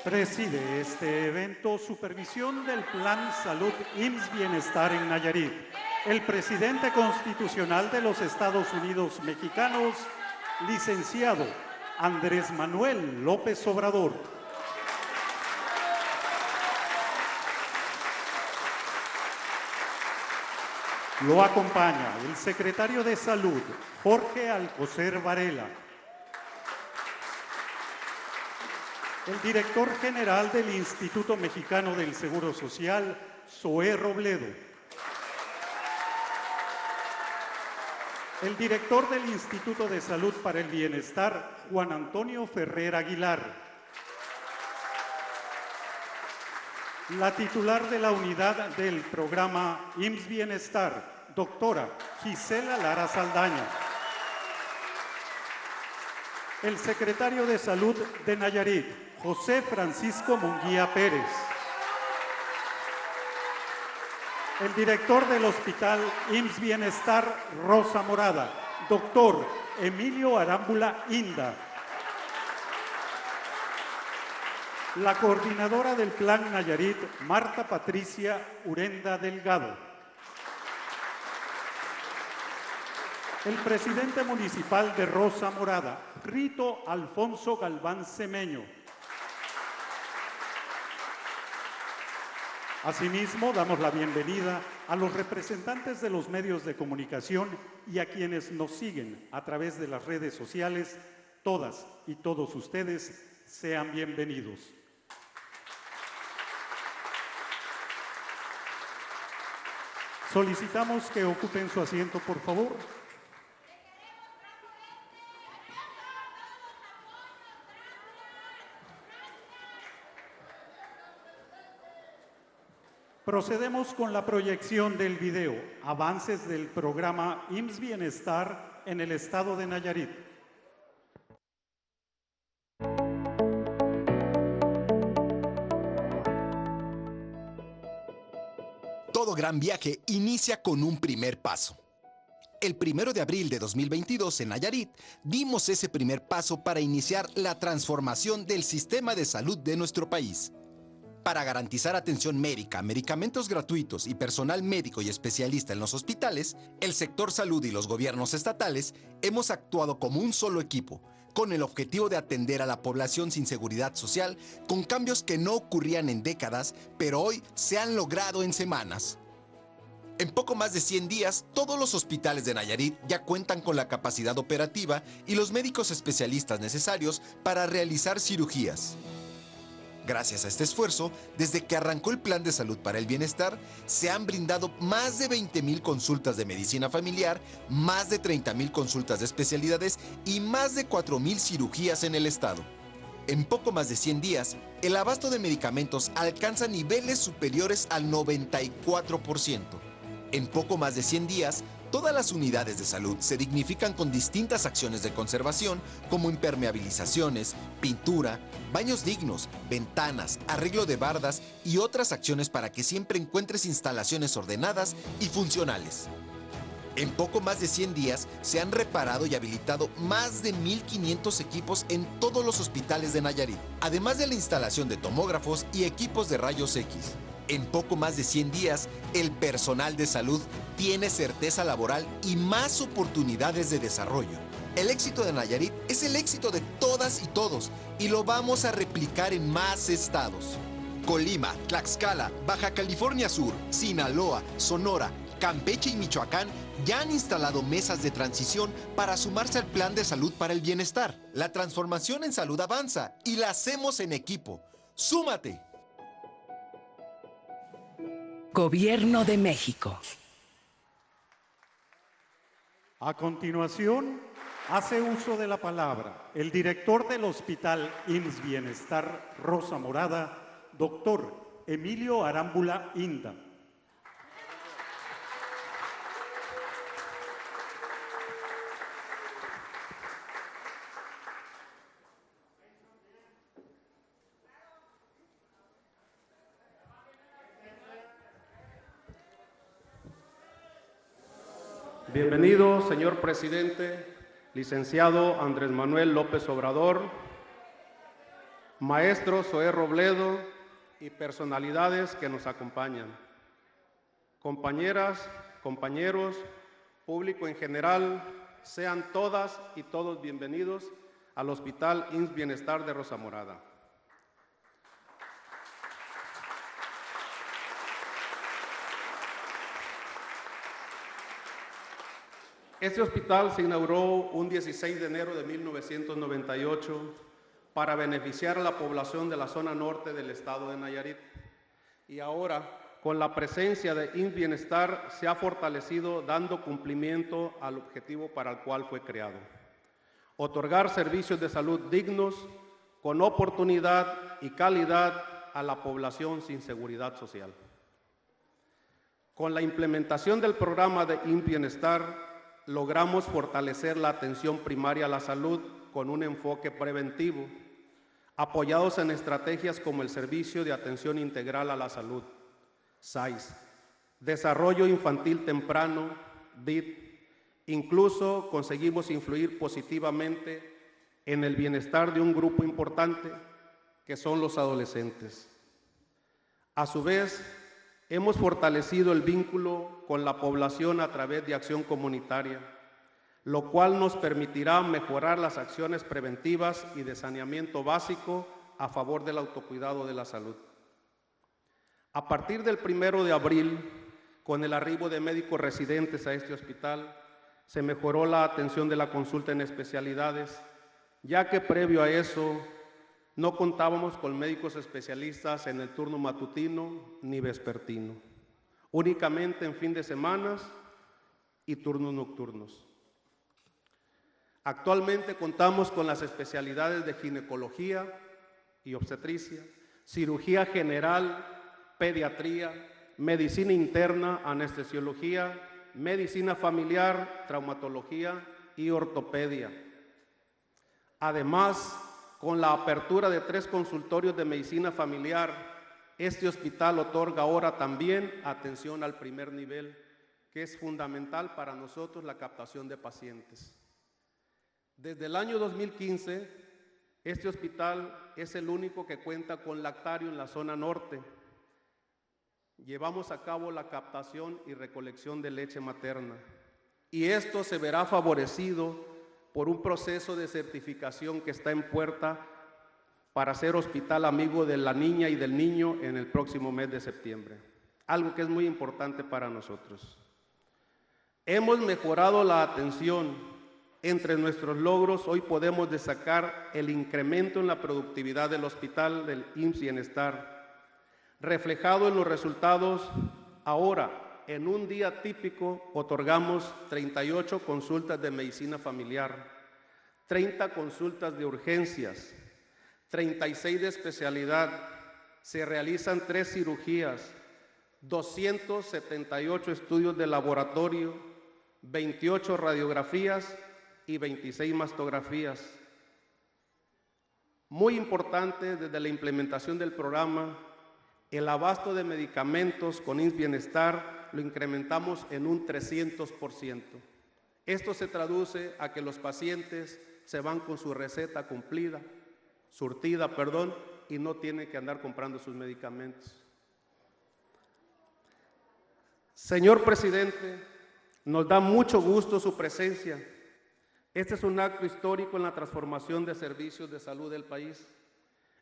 Preside este evento Supervisión del Plan Salud IMSS Bienestar en Nayarit, el presidente constitucional de los Estados Unidos mexicanos, licenciado Andrés Manuel López Obrador. Lo acompaña el secretario de Salud, Jorge Alcocer Varela, el director general del Instituto Mexicano del Seguro Social, Zoé Robledo, el director del Instituto de Salud para el Bienestar, Juan Antonio Ferrer Aguilar, la titular de la unidad del programa IMSS Bienestar, doctora Gisela Lara Saldaña, el secretario de Salud de Nayarit, José Francisco Munguía Pérez, el director del Hospital IMSS Bienestar Rosa Morada, doctor Emilio Arámbula Inda, la coordinadora del Plan Nayarit, Marta Patricia Urenda Delgado, el presidente municipal de Rosa Morada, Rito Alfonso Galván Cemeño. Asimismo, damos la bienvenida a los representantes de los medios de comunicación y a quienes nos siguen a través de las redes sociales. Todas y todos ustedes sean bienvenidos. Solicitamos que ocupen su asiento, por favor. Procedemos con la proyección del video, avances del programa IMSS Bienestar en el estado de Nayarit. Todo gran viaje inicia con un primer paso. El 1 de abril de 2022 en Nayarit dimos ese primer paso para iniciar la transformación del sistema de salud de nuestro país. Para garantizar atención médica, medicamentos gratuitos y personal médico y especialista en los hospitales, el sector salud y los gobiernos estatales hemos actuado como un solo equipo, con el objetivo de atender a la población sin seguridad social, con cambios que no ocurrían en décadas, pero hoy se han logrado en semanas. En poco más de 100 días, todos los hospitales de Nayarit ya cuentan con la capacidad operativa y los médicos especialistas necesarios para realizar cirugías. Gracias a este esfuerzo, desde que arrancó el Plan de Salud para el Bienestar, se han brindado más de 20,000 consultas de medicina familiar, más de 30,000 consultas de especialidades y más de 4,000 cirugías en el estado. En poco más de 100 días, el abasto de medicamentos alcanza niveles superiores al 94%. En poco más de 100 días, todas las unidades de salud se dignifican con distintas acciones de conservación como impermeabilizaciones, pintura, baños dignos, ventanas, arreglo de bardas y otras acciones para que siempre encuentres instalaciones ordenadas y funcionales. En poco más de 100 días se han reparado y habilitado más de 1,500 equipos en todos los hospitales de Nayarit, además de la instalación de tomógrafos y equipos de rayos X. En poco más de 100 días, el personal de salud tiene certeza laboral y más oportunidades de desarrollo. El éxito de Nayarit es el éxito de todas y todos, y lo vamos a replicar en más estados. Colima, Tlaxcala, Baja California Sur, Sinaloa, Sonora, Campeche y Michoacán ya han instalado mesas de transición para sumarse al Plan de Salud para el Bienestar. La transformación en salud avanza y la hacemos en equipo. ¡Súmate! Gobierno de México. A continuación, hace uso de la palabra el director del Hospital IMSS Bienestar Rosa Morada, doctor Emilio Arámbula Inda. Bienvenido, señor presidente, licenciado Andrés Manuel López Obrador, maestro Zoé Robledo y personalidades que nos acompañan, compañeras, compañeros, público en general, sean todas y todos bienvenidos al Hospital IMSS Bienestar de Rosa Morada. Este hospital se inauguró un 16 de enero de 1998 para beneficiar a la población de la zona norte del estado de Nayarit. Y ahora, con la presencia de IMSS Bienestar, se ha fortalecido dando cumplimiento al objetivo para el cual fue creado: otorgar servicios de salud dignos, con oportunidad y calidad a la población sin seguridad social. Con la implementación del programa de IMSS Bienestar, logramos fortalecer la atención primaria a la salud con un enfoque preventivo, apoyados en estrategias como el Servicio de Atención Integral a la Salud, SAIS, Desarrollo Infantil Temprano, DIT. Incluso conseguimos influir positivamente en el bienestar de un grupo importante, que son los adolescentes. A su vez, hemos fortalecido el vínculo con la población a través de acción comunitaria, lo cual nos permitirá mejorar las acciones preventivas y de saneamiento básico a favor del autocuidado de la salud. A partir del 1 de abril, con el arribo de médicos residentes a este hospital, se mejoró la atención de la consulta en especialidades, ya que previo a eso no contábamos con médicos especialistas en el turno matutino ni vespertino, únicamente en fin de semana y turnos nocturnos. Actualmente contamos con las especialidades de ginecología y obstetricia, cirugía general, pediatría, medicina interna, anestesiología, medicina familiar, traumatología y ortopedia. Además, con la apertura de 3 consultorios de medicina familiar, este hospital otorga ahora también atención al primer nivel, que es fundamental para nosotros la captación de pacientes. Desde el año 2015, este hospital es el único que cuenta con lactario en la zona norte. Llevamos a cabo la captación y recolección de leche materna, y esto se verá favorecido por un proceso de certificación que está en puerta para ser hospital amigo de la niña y del niño en el próximo mes de septiembre, algo que es muy importante para nosotros. Hemos mejorado la atención. Entre nuestros logros, hoy podemos destacar el incremento en la productividad del hospital del IMSS Bienestar, reflejado en los resultados. Ahora, en un día típico, otorgamos 38 consultas de medicina familiar, 30 consultas de urgencias, 36 de especialidad, se realizan 3 cirugías, 278 estudios de laboratorio, 28 radiografías y 26 mastografías. Muy importante, desde la implementación del programa, el abasto de medicamentos con IMSS Bienestar lo incrementamos en un 300%. Esto se traduce a que los pacientes se van con su receta surtida, y no tienen que andar comprando sus medicamentos. Señor presidente, nos da mucho gusto su presencia. Este es un acto histórico en la transformación de servicios de salud del país,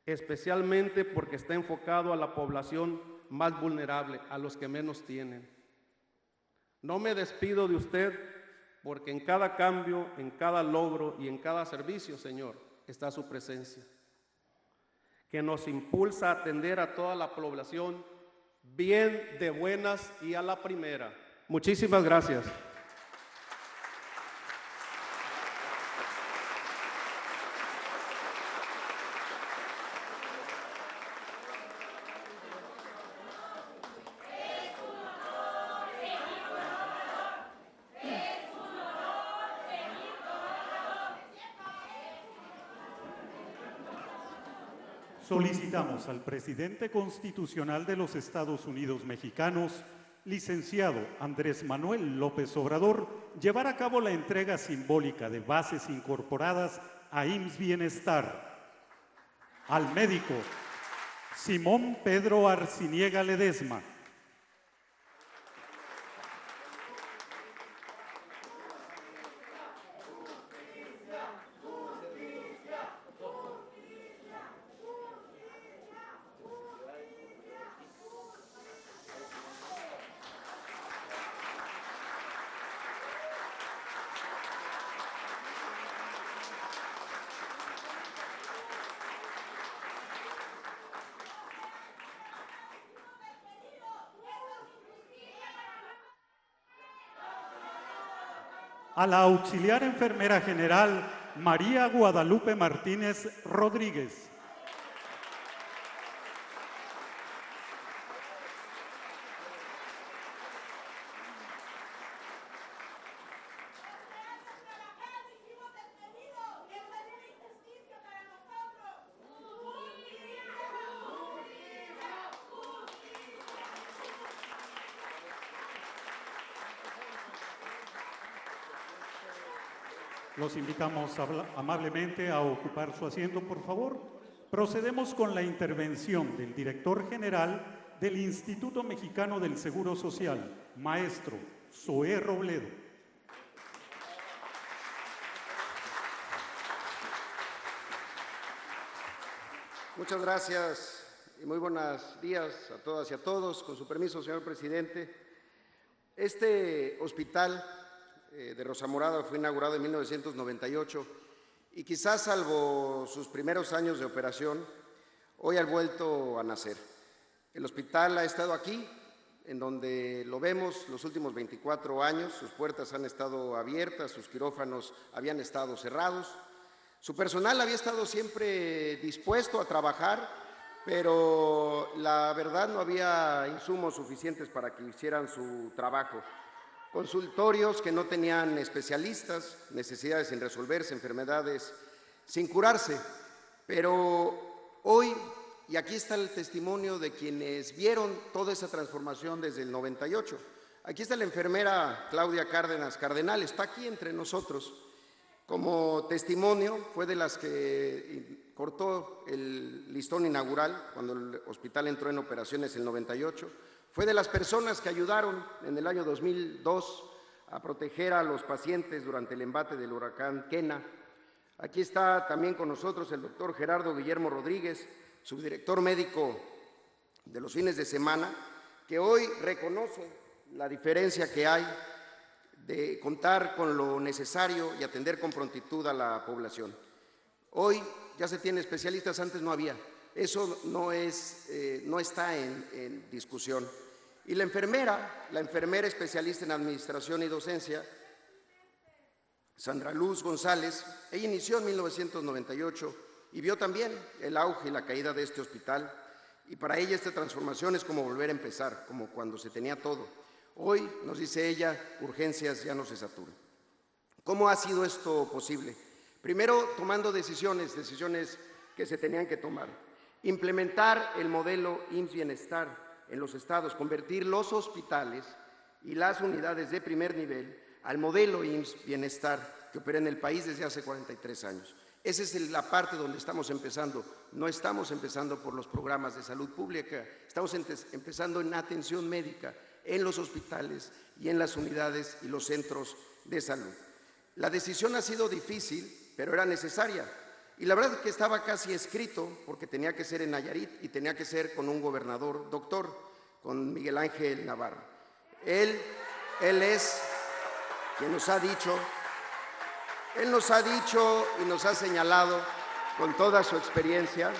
especialmente porque está enfocado a la población más vulnerable, a los que menos tienen. No me despido de usted, porque en cada cambio, en cada logro y en cada servicio, Señor, está su presencia, que nos impulsa a atender a toda la población bien, de buenas y a la primera. Muchísimas gracias. Solicitamos al presidente constitucional de los Estados Unidos mexicanos, licenciado Andrés Manuel López Obrador, llevar a cabo la entrega simbólica de bases incorporadas a IMSS Bienestar. Al médico Simón Pedro Arciniega Ledesma. A la auxiliar enfermera general María Guadalupe Martínez Rodríguez. Los invitamos amablemente a ocupar su asiento, por favor. Procedemos con la intervención del director general del Instituto Mexicano del Seguro Social, maestro Zoé Robledo. Muchas gracias y muy buenos días a todas y a todos. Con su permiso, señor presidente, este hospital de Rosa Morada fue inaugurado en 1998 y quizás salvo sus primeros años de operación, hoy ha vuelto a nacer. El hospital ha estado aquí, en donde lo vemos los últimos 24 años, sus puertas han estado abiertas, sus quirófanos habían estado cerrados, su personal había estado siempre dispuesto a trabajar, pero la verdad no había insumos suficientes para que hicieran su trabajo. Consultorios que no tenían especialistas, necesidades sin resolverse, enfermedades sin curarse. Pero hoy, y aquí está el testimonio de quienes vieron toda esa transformación desde el 98. Aquí está la enfermera Claudia Cárdenas Cardenal, está aquí entre nosotros. Como testimonio, fue de las que cortó el listón inaugural cuando el hospital entró en operaciones en el 98. Fue de las personas que ayudaron en el año 2002 a proteger a los pacientes durante el embate del huracán Kena. Aquí está también con nosotros el doctor Gerardo Guillermo Rodríguez, subdirector médico de los fines de semana, que hoy reconoce la diferencia que hay de contar con lo necesario y atender con prontitud a la población. Hoy ya se tiene especialistas, antes no había. Eso no está en discusión. Y la enfermera especialista en administración y docencia, Sandra Luz González, ella inició en 1998 y vio también el auge y la caída de este hospital. Y para ella esta transformación es como volver a empezar, como cuando se tenía todo. Hoy, nos dice ella, urgencias ya no se saturan. ¿Cómo ha sido esto posible? Primero, tomando decisiones que se tenían que tomar. Implementar el modelo IMSS Bienestar en los estados, convertir los hospitales y las unidades de primer nivel al modelo IMSS Bienestar que opera en el país desde hace 43 años. Esa es la parte donde estamos empezando. No estamos empezando por los programas de salud pública, estamos empezando en atención médica, en los hospitales y en las unidades y los centros de salud. La decisión ha sido difícil, pero era necesaria. Y la verdad es que estaba casi escrito porque tenía que ser en Nayarit y tenía que ser con un gobernador doctor, con Miguel Ángel Navarro. Él es quien nos ha dicho y nos ha señalado con toda su experiencia,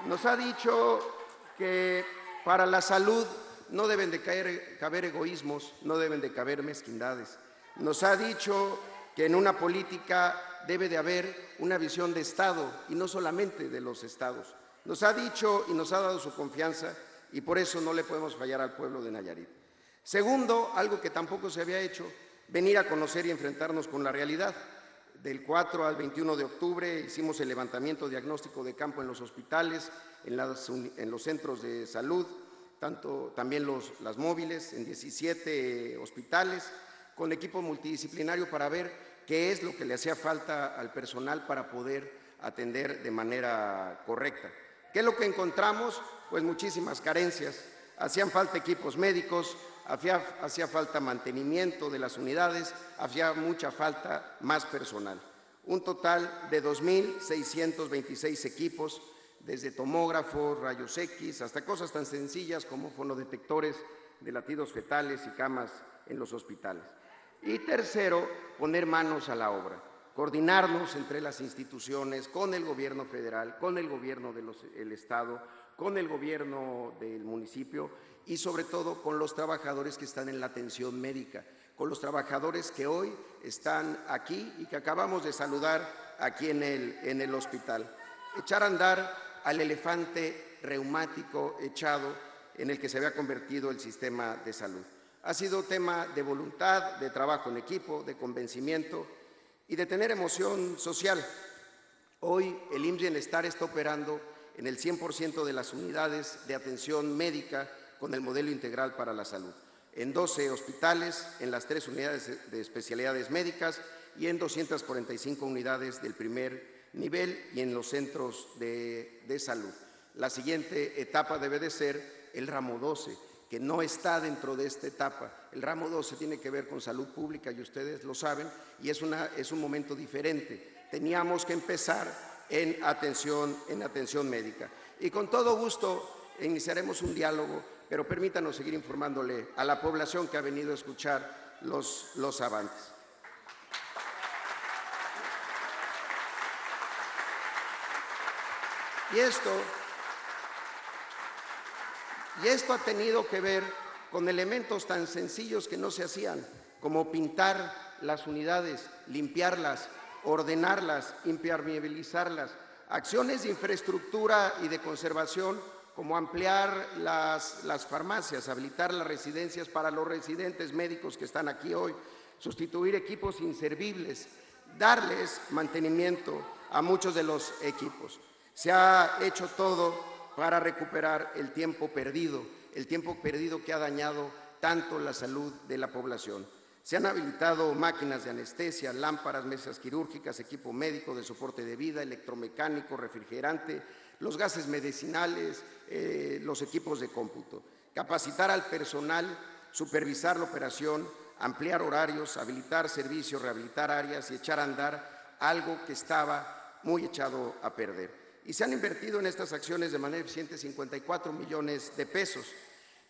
nos ha dicho que para la salud no deben de caber egoísmos, no deben de caber mezquindades. Nos ha dicho que en una política debe de haber una visión de Estado y no solamente de los estados. Nos ha dicho y nos ha dado su confianza y por eso no le podemos fallar al pueblo de Nayarit. Segundo, algo que tampoco se había hecho, venir a conocer y enfrentarnos con la realidad. Del 4 al 21 de octubre hicimos el levantamiento diagnóstico de campo en los hospitales, en los centros de salud, también las móviles, en 17 hospitales, con equipo multidisciplinario para ver qué es lo que le hacía falta al personal para poder atender de manera correcta. ¿Qué es lo que encontramos? Pues muchísimas carencias. Hacían falta equipos médicos, hacía falta mantenimiento de las unidades, hacía mucha falta más personal. Un total de 2.626 equipos, desde tomógrafos, rayos X, hasta cosas tan sencillas como fonodetectores de latidos fetales y camas en los hospitales. Y tercero, poner manos a la obra, coordinarnos entre las instituciones, con el gobierno federal, con el gobierno del Estado, con el gobierno del municipio y sobre todo con los trabajadores que están en la atención médica, con los trabajadores que hoy están aquí y que acabamos de saludar aquí en el hospital. Echar a andar al elefante reumático echado en el que se había convertido el sistema de salud. Ha sido tema de voluntad, de trabajo en equipo, de convencimiento y de tener emoción social. Hoy el IMSS Bienestar está operando en el 100% de las unidades de atención médica con el modelo integral para la salud, en 12 hospitales, en las 3 unidades de especialidades médicas y en 245 unidades del primer nivel y en los centros de salud. La siguiente etapa debe de ser el ramo 12, que no está dentro de esta etapa. El ramo 12 tiene que ver con salud pública y ustedes lo saben y es un momento diferente. Teníamos que empezar en atención médica. Y con todo gusto iniciaremos un diálogo, pero permítanos seguir informándole a la población que ha venido a escuchar los avances. Y esto ha tenido que ver con elementos tan sencillos que no se hacían, como pintar las unidades, limpiarlas, ordenarlas, impermeabilizarlas, acciones de infraestructura y de conservación como ampliar las farmacias, habilitar las residencias para los residentes médicos que están aquí hoy, sustituir equipos inservibles, darles mantenimiento a muchos de los equipos. Se ha hecho todo para recuperar el tiempo perdido que ha dañado tanto la salud de la población. Se han habilitado máquinas de anestesia, lámparas, mesas quirúrgicas, equipo médico de soporte de vida, electromecánico, refrigerante, los gases medicinales, los equipos de cómputo. Capacitar al personal, supervisar la operación, ampliar horarios, habilitar servicios, rehabilitar áreas y echar a andar algo que estaba muy echado a perder. Y se han invertido en estas acciones de manera eficiente 54 millones de pesos.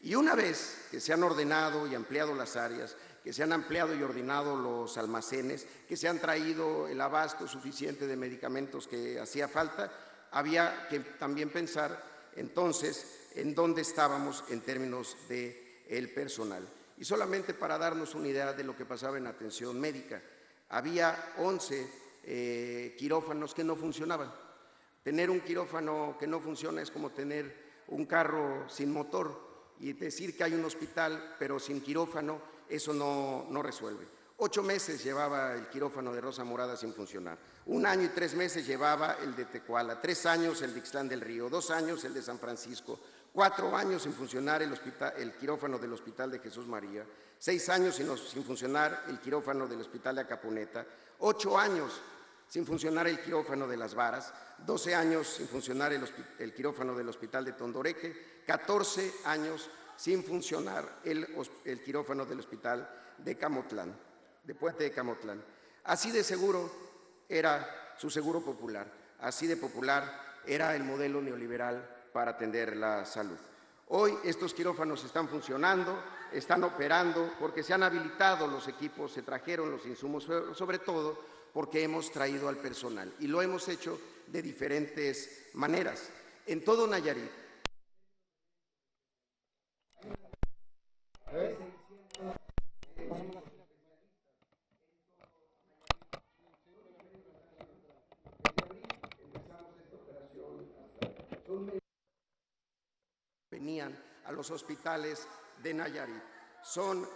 Y una vez que se han ordenado y ampliado las áreas, que se han ampliado y ordenado los almacenes, que se han traído el abasto suficiente de medicamentos que hacía falta, había que también pensar entonces en dónde estábamos en términos del personal. Y solamente para darnos una idea de lo que pasaba en atención médica, había 11 quirófanos que no funcionaban. Tener un quirófano que no funciona es como tener un carro sin motor y decir que hay un hospital pero sin quirófano, eso no resuelve. 8 meses llevaba el quirófano de Rosa Morada sin funcionar. 1 año y 3 meses llevaba el de Tecuala, 3 años el de Ixtlán del Río, 2 años el de San Francisco, 4 años sin funcionar el quirófano del Hospital de Jesús María, 6 años sin funcionar el quirófano del Hospital de Acaponeta, 8 años sin funcionar el quirófano de Las Varas, 12 años sin funcionar el quirófano del Hospital de Tondoreque, 14 años sin funcionar el quirófano del Hospital de Camotlán, de Puente de Camotlán. Así de seguro era su seguro popular, así de popular era el modelo neoliberal para atender la salud. Hoy estos quirófanos están funcionando, están operando porque se han habilitado los equipos, se trajeron los insumos, sobre todo porque hemos traído al personal y lo hemos hecho de diferentes maneras. En todo Nayarit. Venían a los hospitales de Nayarit. Son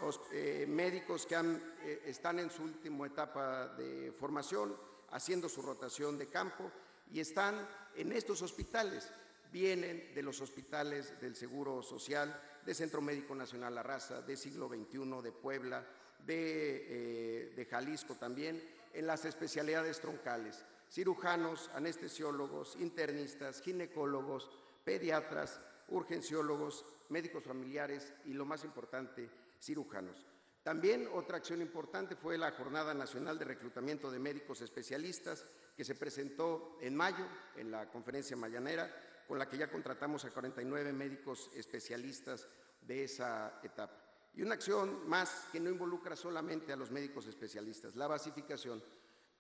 médicos que están en su última etapa de formación, haciendo su rotación de campo y están en estos hospitales. Vienen de los hospitales del Seguro Social, de Centro Médico Nacional La Raza, de Siglo XXI, de Puebla, de Jalisco también, en las especialidades troncales. cirujanos, anestesiólogos, internistas, ginecólogos, pediatras, urgenciólogos, médicos familiares y, lo más importante, cirujanos. También otra acción importante fue la Jornada Nacional de Reclutamiento de Médicos Especialistas, que se presentó en mayo en la conferencia mañanera, con la que ya contratamos a 49 médicos especialistas de esa etapa. Y una acción más que no involucra solamente a los médicos especialistas, la basificación.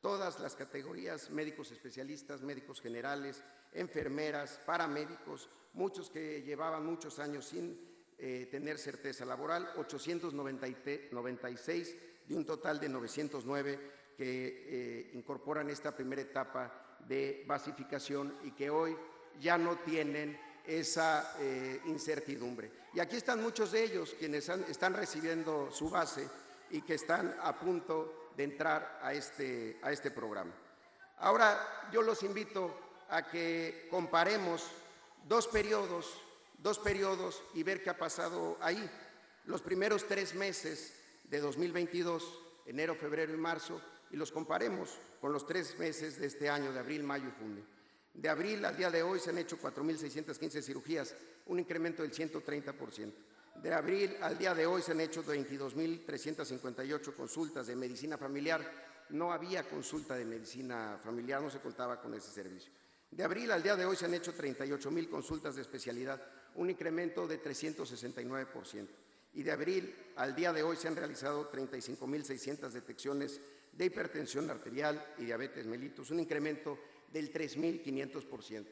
Todas las categorías, médicos especialistas, médicos generales, enfermeras, paramédicos, muchos que llevaban muchos años sin tener certeza laboral, 896 de un total de 909 que incorporan esta primera etapa de basificación y que hoy ya no tienen esa incertidumbre. Y aquí están muchos de ellos quienes están recibiendo su base y que están a punto de entrar a este programa. Ahora yo los invito a que comparemos dos periodos y ver qué ha pasado ahí. Los primeros 3 meses de 2022, enero, febrero y marzo, y los comparemos con los 3 meses de este año, de abril, mayo y junio. De abril al día de hoy se han hecho 4.615 cirugías, un incremento del 130%. De abril al día de hoy se han hecho 22.358 consultas de medicina familiar. No había consulta de medicina familiar, no se contaba con ese servicio. De abril al día de hoy se han hecho 38.000 consultas de especialidad, un incremento de 369%. Y de abril al día de hoy se han realizado 35.600 detecciones de hipertensión arterial y diabetes mellitus, un incremento del 3.500%.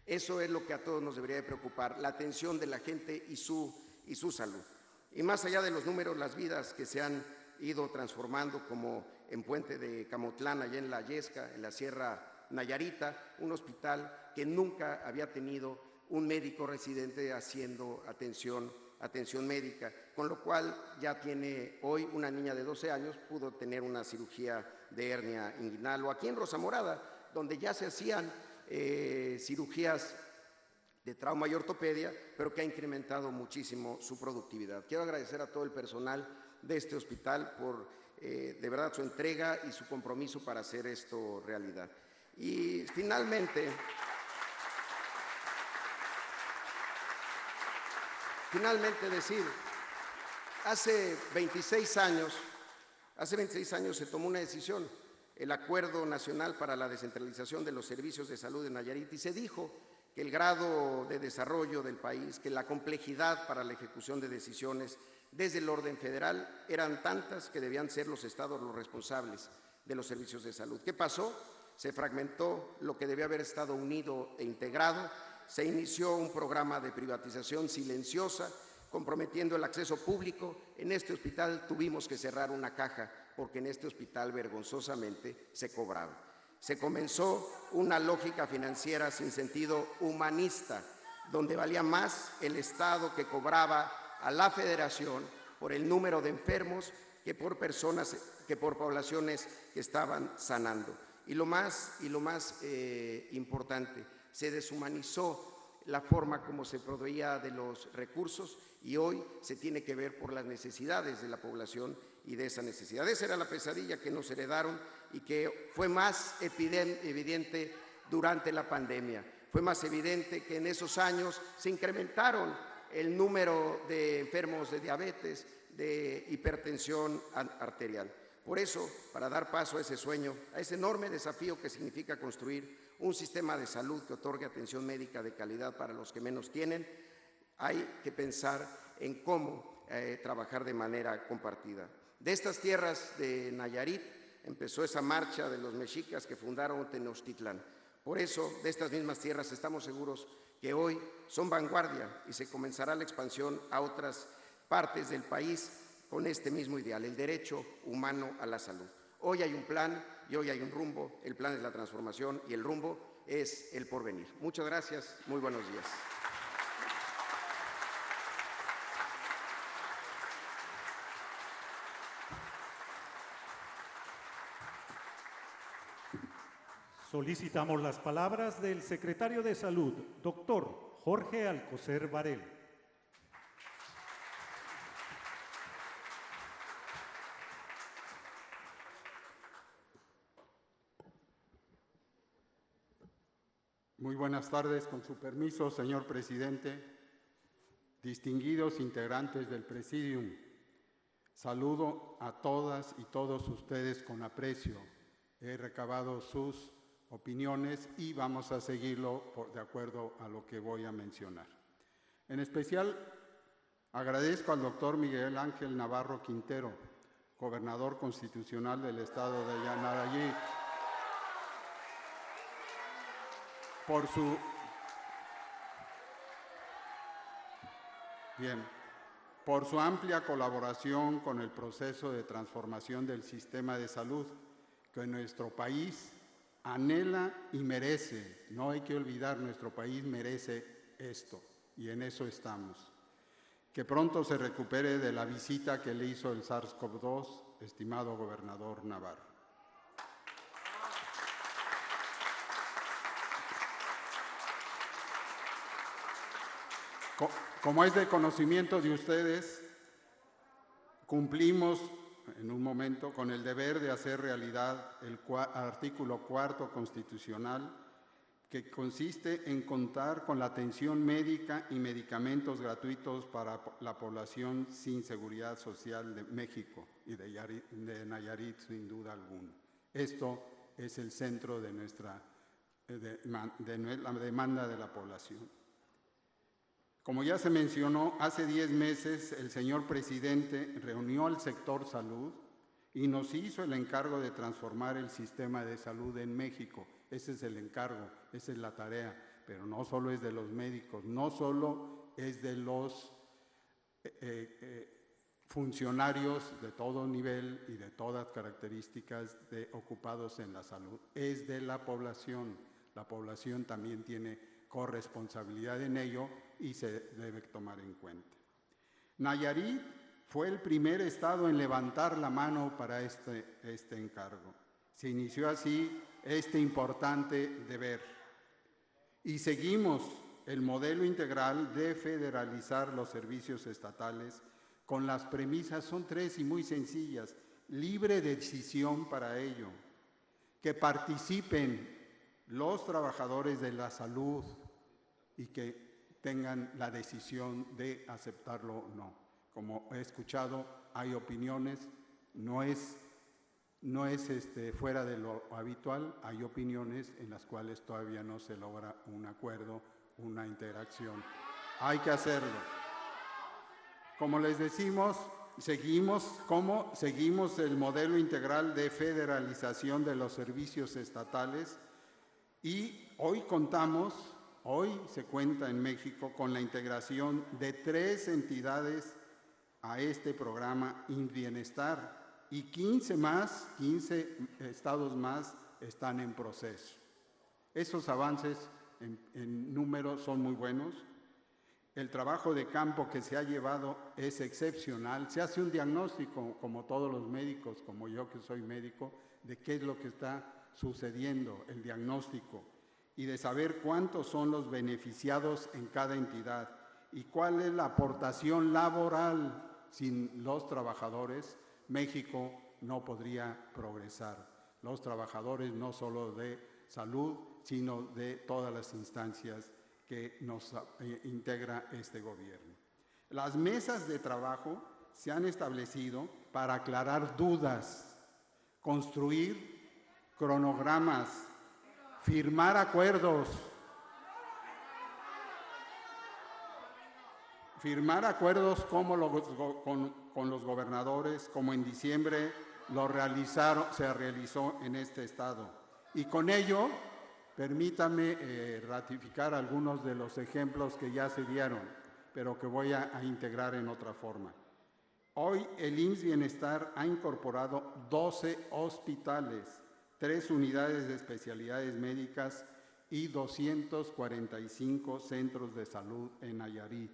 Eso es lo que a todos nos debería de preocupar, la atención de la gente y su salud. Y más allá de los números, las vidas que se han ido transformando, como en Puente de Camotlán, allá en la Yesca, en la Sierra Nayarita, un hospital que nunca había tenido un médico residente haciendo atención médica, con lo cual ya tiene hoy una niña de 12 años, pudo tener una cirugía de hernia inguinal, o aquí en Rosa Morada, donde ya se hacían cirugías de trauma y ortopedia, pero que ha incrementado muchísimo su productividad. Quiero agradecer a todo el personal de este hospital por de verdad su entrega y su compromiso para hacer esto realidad. Y finalmente decir, hace 26 años se tomó una decisión, el Acuerdo Nacional para la Descentralización de los Servicios de Salud en Nayarit, y se dijo que el grado de desarrollo del país, que la complejidad para la ejecución de decisiones desde el orden federal eran tantas que debían ser los estados los responsables de los servicios de salud. ¿Qué pasó? Se fragmentó lo que debía haber estado unido e integrado, se inició un programa de privatización silenciosa, comprometiendo el acceso público. En este hospital tuvimos que cerrar una caja porque en este hospital vergonzosamente se cobraba. Se comenzó una lógica financiera sin sentido humanista, donde valía más el Estado que cobraba a la Federación por el número de enfermos que por poblaciones que estaban sanando. Y lo más importante, se deshumanizó la forma como se proveía de los recursos y hoy se tiene que ver por las necesidades de la población y de esa necesidad. Esa era la pesadilla que nos heredaron y que fue más evidente durante la pandemia. Fue más evidente que en esos años se incrementaron el número de enfermos de diabetes, de hipertensión arterial. Por eso, para dar paso a ese sueño, a ese enorme desafío que significa construir un sistema de salud que otorgue atención médica de calidad para los que menos tienen, hay que pensar en cómo trabajar de manera compartida. De estas tierras de Nayarit empezó esa marcha de los mexicas que fundaron Tenochtitlán. Por eso, de estas mismas tierras estamos seguros que hoy son vanguardia y se comenzará la expansión a otras partes del país con este mismo ideal, el derecho humano a la salud. Hoy hay un plan y hoy hay un rumbo. El plan es la transformación y el rumbo es el porvenir. Muchas gracias, muy buenos días. Solicitamos las palabras del secretario de Salud, doctor Jorge Alcocer Varela. Muy buenas tardes, con su permiso, señor presidente, distinguidos integrantes del Presidium. Saludo a todas y todos ustedes con aprecio. He recabado sus opiniones y vamos a seguirlo de acuerdo a lo que voy a mencionar. En especial, agradezco al doctor Miguel Ángel Navarro Quintero, gobernador constitucional del estado de Nayarit, por su amplia colaboración con el proceso de transformación del sistema de salud que nuestro país anhela y merece. No hay que olvidar, nuestro país merece esto y en eso estamos. Que pronto se recupere de la visita que le hizo el SARS-CoV-2, estimado gobernador Navarro. Como es de conocimiento de ustedes, cumplimos en un momento con el deber de hacer realidad el artículo 4 constitucional, que consiste en contar con la atención médica y medicamentos gratuitos para la población sin seguridad social de México y de Nayarit, sin duda alguna. Esto es el centro de la demanda de la población. Como ya se mencionó, hace 10 meses el señor presidente reunió al sector salud y nos hizo el encargo de transformar el sistema de salud en México. Ese es el encargo, esa es la tarea, pero no solo es de los médicos, no solo es de los funcionarios de todo nivel y de todas características ocupados en la salud, es de la población. La población también tiene corresponsabilidad en ello y se debe tomar en cuenta. Nayarit fue el primer estado en levantar la mano para este encargo. Se inició así este importante deber. Y seguimos el modelo integral de federalizar los servicios estatales con las premisas, son 3 y muy sencillas: libre decisión para ello, que participen los trabajadores de la salud y que tengan la decisión de aceptarlo o no. Como he escuchado, hay opiniones, no es fuera de lo habitual, hay opiniones en las cuales todavía no se logra un acuerdo, una interacción. Hay que hacerlo. Como les decimos, seguimos el modelo integral de federalización de los servicios estatales y hoy se cuenta en México con la integración de 3 entidades a este programa IMSS-Bienestar y 15 estados más están en proceso. Esos avances en número son muy buenos. El trabajo de campo que se ha llevado es excepcional. Se hace un diagnóstico, como todos los médicos, como yo que soy médico, de qué es lo que está sucediendo, el diagnóstico, y de saber cuántos son los beneficiados en cada entidad y cuál es la aportación laboral. Sin los trabajadores, México no podría progresar. Los trabajadores no solo de salud, sino de todas las instancias que nos integra este gobierno. Las mesas de trabajo se han establecido para aclarar dudas, construir cronogramas, firmar acuerdos con los gobernadores, como en diciembre se realizó en este estado. Y con ello, permítanme ratificar algunos de los ejemplos que ya se dieron, pero que voy a integrar en otra forma. Hoy el IMSS Bienestar ha incorporado 12 hospitales, 3 unidades de especialidades médicas y 245 centros de salud en Nayarit.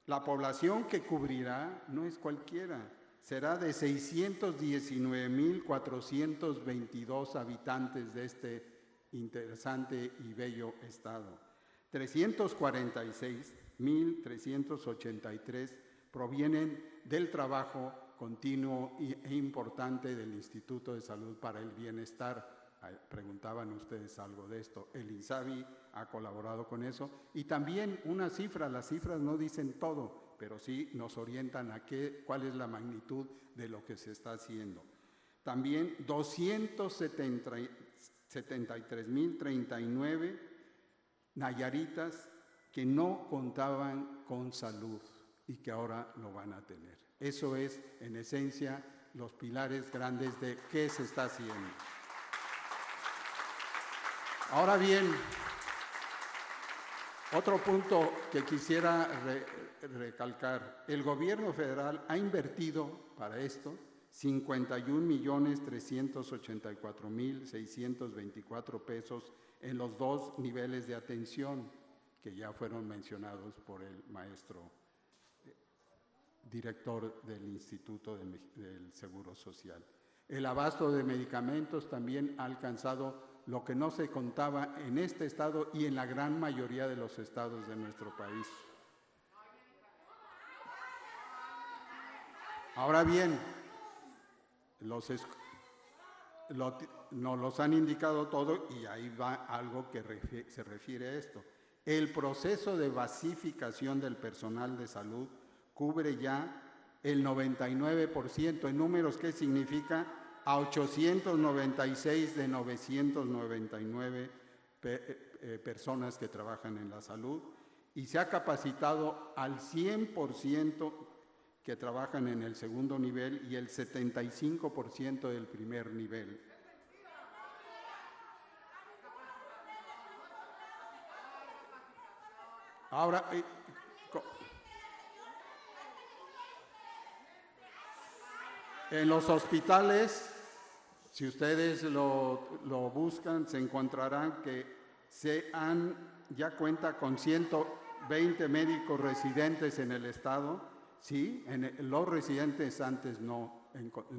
La población que cubrirá no es cualquiera, será de 619,422 habitantes de este interesante y bello estado. 346,383 provienen del trabajo continuo e importante del Instituto de Salud para el Bienestar preguntaban ustedes algo de esto. El INSABI ha colaborado con eso. Y también una cifra, las cifras no dicen todo, pero sí nos orientan a cuál es la magnitud de lo que se está haciendo. También 273,039 nayaritas que no contaban con salud y que ahora lo van a tener. Eso es, en esencia, los pilares grandes de qué se está haciendo. Ahora bien, otro punto que quisiera recalcar, el gobierno federal ha invertido para esto 51,384,624 pesos en los 2 niveles de atención que ya fueron mencionados por el maestro director del Instituto del Seguro Social. El abasto de medicamentos también ha alcanzado lo que no se contaba en este estado y en la gran mayoría de los estados de nuestro país. Ahora bien, nos los han indicado todo y ahí va algo que se refiere a esto. El proceso de basificación del personal de salud cubre ya el 99%. ¿En números qué significa? A 896 de 999 personas que trabajan en la salud, y se ha capacitado al 100% que trabajan en el segundo nivel y el 75% del primer nivel. Ahora, en los hospitales, si ustedes lo buscan, se encontrarán que ya cuenta con 120 médicos residentes en el estado. Sí, los residentes antes no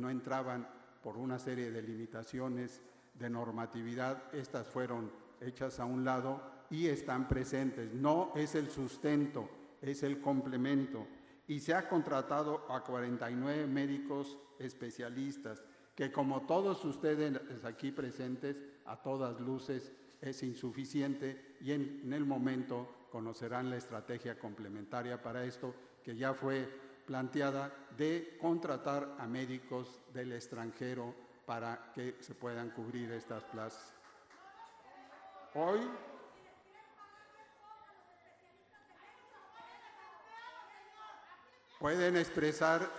entraban por una serie de limitaciones de normatividad. Estas fueron hechas a un lado y están presentes. No es el sustento, es el complemento. Y se ha contratado a 49 médicos especialistas, que como todos ustedes aquí presentes, a todas luces es insuficiente, y en el momento conocerán la estrategia complementaria para esto, que ya fue planteada, de contratar a médicos del extranjero para que se puedan cubrir estas plazas. Hoy pueden expresar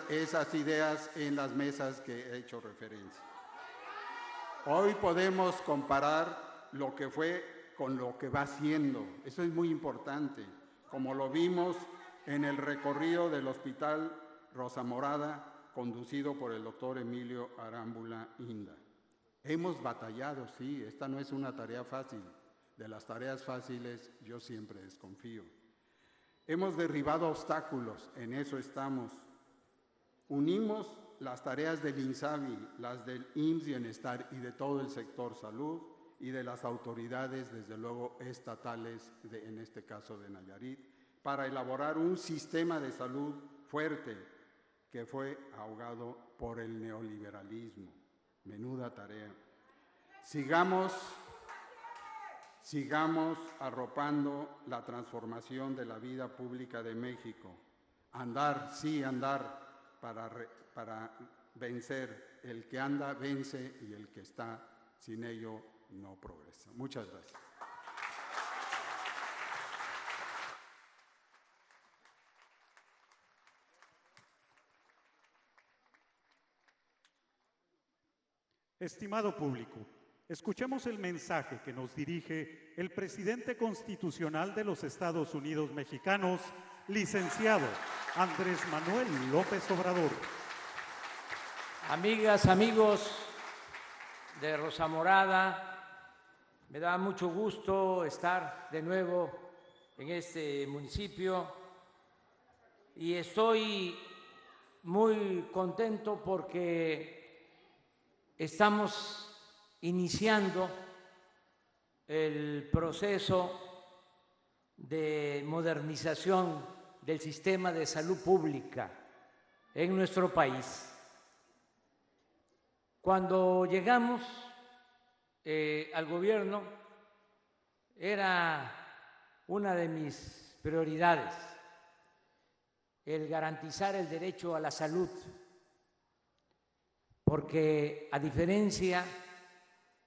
esas ideas en las mesas que he hecho referencia. Hoy podemos comparar lo que fue con lo que va siendo. Eso es muy importante, como lo vimos en el recorrido del Hospital Rosa Morada, conducido por el doctor Emilio Arámbula Inda. Hemos batallado, sí, esta no es una tarea fácil. De las tareas fáciles yo siempre desconfío. Hemos derribado obstáculos, en eso estamos. Unimos las tareas del INSABI, las del IMSS Bienestar y de todo el sector salud y de las autoridades, desde luego, estatales, en este caso de Nayarit, para elaborar un sistema de salud fuerte que fue ahogado por el neoliberalismo. Menuda tarea. Sigamos arropando la transformación de la vida pública de México. Andar, sí, andar para vencer. El que anda vence y el que está sin ello no progresa. Muchas gracias. Estimado público, escuchemos el mensaje que nos dirige el presidente constitucional de los Estados Unidos mexicanos, licenciado Andrés Manuel López Obrador. Amigas, amigos de Rosa Morada, me da mucho gusto estar de nuevo en este municipio y estoy muy contento porque estamos iniciando el proceso de modernización del sistema de salud pública en nuestro país. Cuando llegamos al gobierno, era una de mis prioridades el garantizar el derecho a la salud, porque a diferencia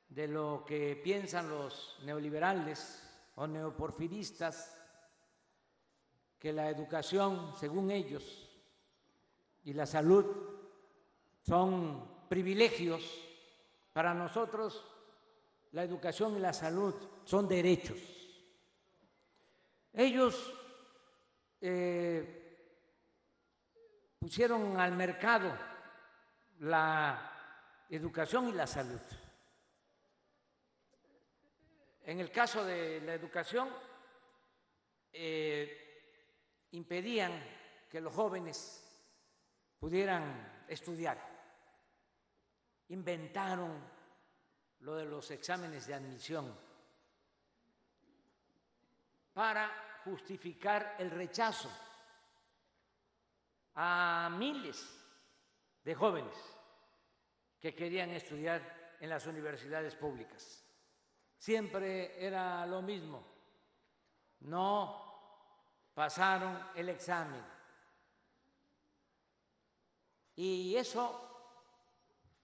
de lo que piensan los neoliberales o neoporfiristas, que la educación, según ellos, y la salud son privilegios, para nosotros la educación y la salud son derechos. Ellos pusieron al mercado la educación y la salud. En el caso de la educación, impedían que los jóvenes pudieran estudiar. Inventaron lo de los exámenes de admisión para justificar el rechazo a miles de jóvenes que querían estudiar en las universidades públicas. Siempre era lo mismo, no pasaron el examen. Y eso,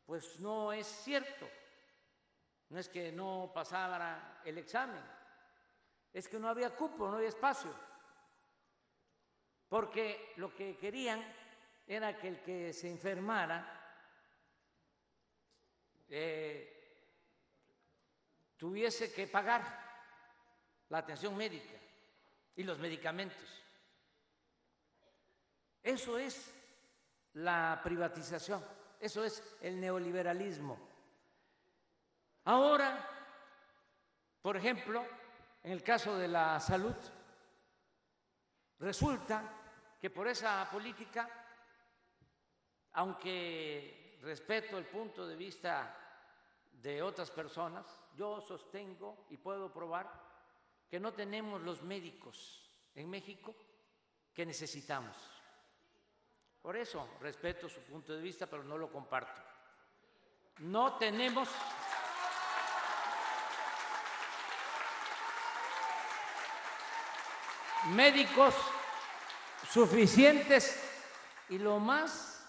pues, no es cierto. No es que no pasara el examen, es que no había cupo, no había espacio. Porque lo que querían era que el que se enfermara tuviese que pagar la atención médica y los medicamentos. Eso es la privatización, eso es el neoliberalismo. Ahora, por ejemplo, en el caso de la salud, resulta que por esa política, aunque respeto el punto de vista de otras personas, yo sostengo y puedo probar que no tenemos los médicos en México que necesitamos. Por eso respeto su punto de vista, pero no lo comparto. No tenemos médicos suficientes y, lo más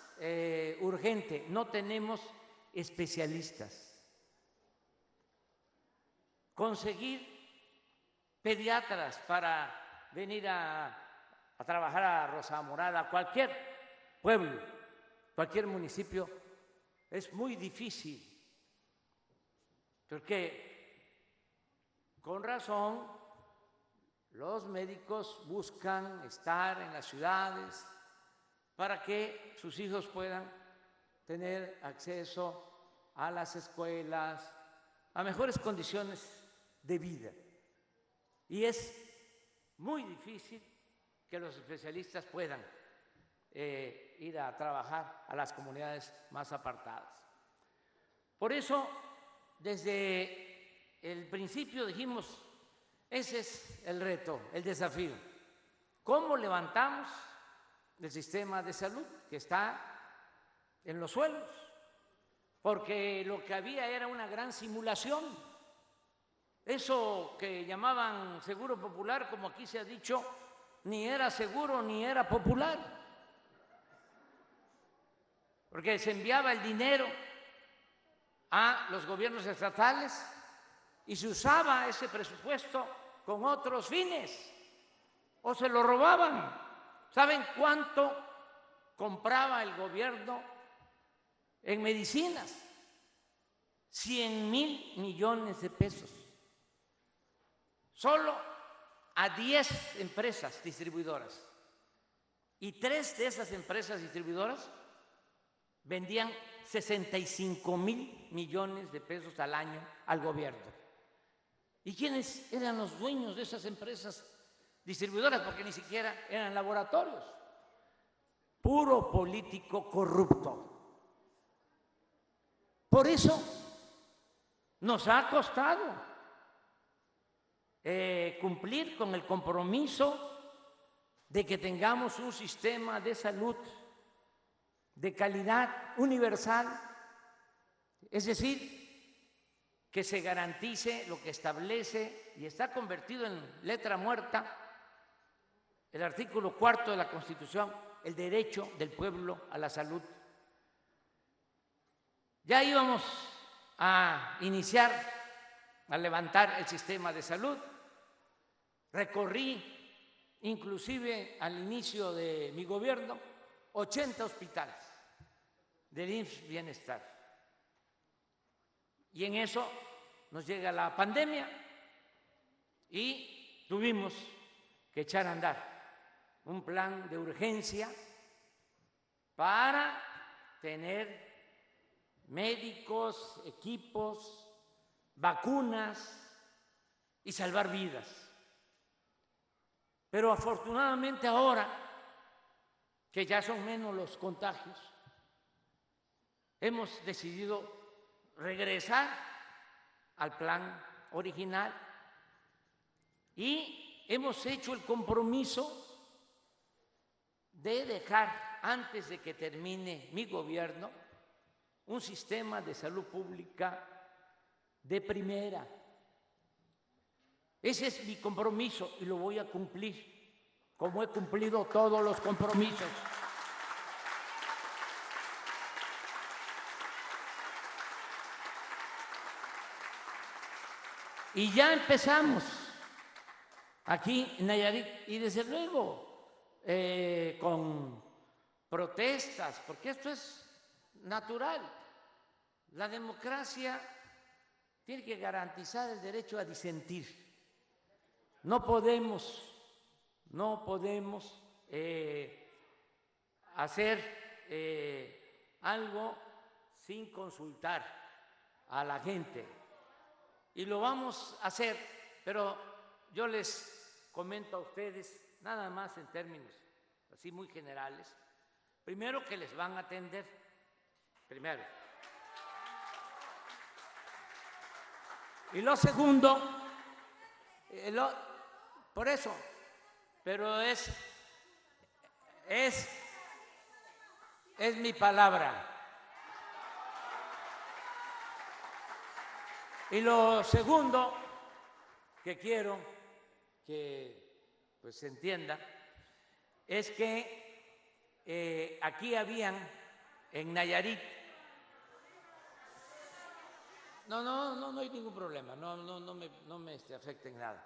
urgente, no tenemos especialistas. Conseguir pediatras para venir a trabajar a Rosamorada, a cualquier pueblo, cualquier municipio, es muy difícil, porque con razón los médicos buscan estar en las ciudades para que sus hijos puedan tener acceso a las escuelas, a mejores condiciones de vida. Y es muy difícil que los especialistas puedan ir a trabajar a las comunidades más apartadas. Por eso, desde el principio dijimos, ese es el reto, el desafío. ¿Cómo levantamos el sistema de salud que está en los suelos? Porque lo que había era una gran simulación. Eso que llamaban seguro popular, como aquí se ha dicho, ni era seguro ni era popular. Porque se enviaba el dinero a los gobiernos estatales y se usaba ese presupuesto con otros fines o se lo robaban. ¿Saben cuánto compraba el gobierno en medicinas? 100,000 millones de pesos. Solo a 10 empresas distribuidoras. Y 3 de esas empresas distribuidoras vendían 65,000 millones de pesos al año al gobierno. ¿Y quiénes eran los dueños de esas empresas distribuidoras? Porque ni siquiera eran laboratorios. Puro político corrupto. Por eso nos ha costado cumplir con el compromiso de que tengamos un sistema de salud de calidad universal Es decir, que se garantice lo que establece y está convertido en letra muerta el artículo 4 de la Constitución, el derecho del pueblo a la salud. Ya íbamos a iniciar, a levantar el sistema de salud. Recorrí, inclusive al inicio de mi gobierno, 80 hospitales del IMSS Bienestar. Y en eso nos llega la pandemia y tuvimos que echar a andar un plan de urgencia para tener médicos, equipos, vacunas y salvar vidas. Pero afortunadamente ahora, que ya son menos los contagios, hemos decidido regresar al plan original y hemos hecho el compromiso de dejar, antes de que termine mi gobierno, un sistema de salud pública de primera. Ese es mi compromiso y lo voy a cumplir, como he cumplido todos los compromisos. Y ya empezamos aquí en Nayarit y desde luego con protestas, porque esto es natural. La democracia tiene que garantizar el derecho a disentir. No podemos hacer algo sin consultar a la gente. Y lo vamos a hacer, pero yo les comento a ustedes, nada más en términos así muy generales, primero que les van a atender, primero. Y lo segundo, por eso, pero es mi palabra. Y lo segundo que quiero que pues se entienda es que aquí habían en Nayarit, no hay ningún problema, no me afecta en nada.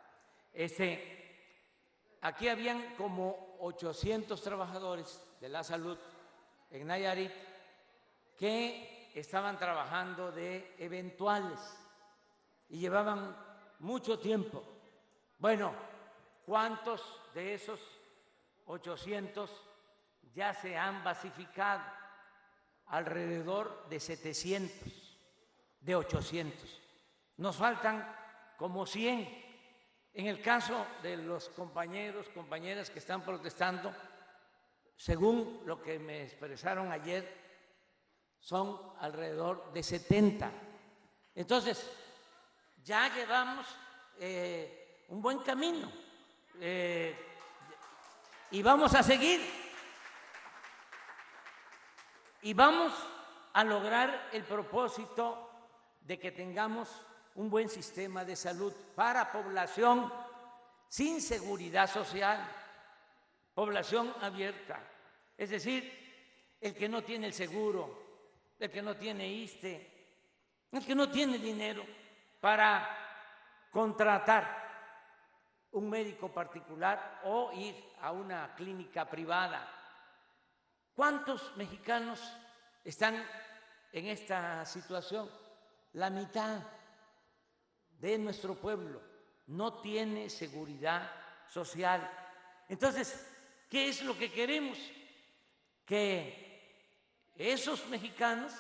Aquí habían como 800 trabajadores de la salud en Nayarit que estaban trabajando de eventuales y llevaban mucho tiempo. Bueno, ¿cuántos de esos 800 ya se han basificado? Alrededor de 700 de 800. Nos faltan como 100. En el caso de los compañeros, compañeras que están protestando, según lo que me expresaron ayer, son alrededor de 70. Entonces, ya llevamos un buen camino y vamos a seguir y vamos a lograr el propósito de que tengamos un buen sistema de salud para población sin seguridad social, población abierta, es decir, el que no tiene el seguro, el que no tiene ISSSTE, el que no tiene dinero para contratar un médico particular o ir a una clínica privada. ¿Cuántos mexicanos están en esta situación? La mitad de nuestro pueblo no tiene seguridad social. Entonces, ¿qué es lo que queremos? Que esos mexicanos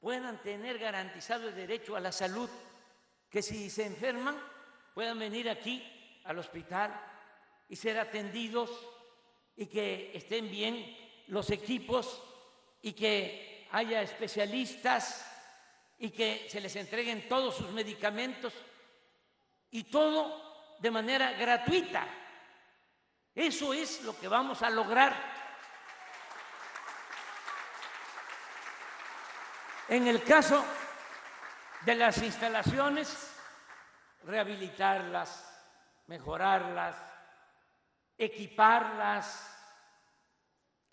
puedan tener garantizado el derecho a la salud, que si se enferman puedan venir aquí al hospital y ser atendidos y que estén bien los equipos y que haya especialistas y que se les entreguen todos sus medicamentos y todo de manera gratuita. Eso es lo que vamos a lograr. En el caso de las instalaciones, rehabilitarlas, mejorarlas, equiparlas,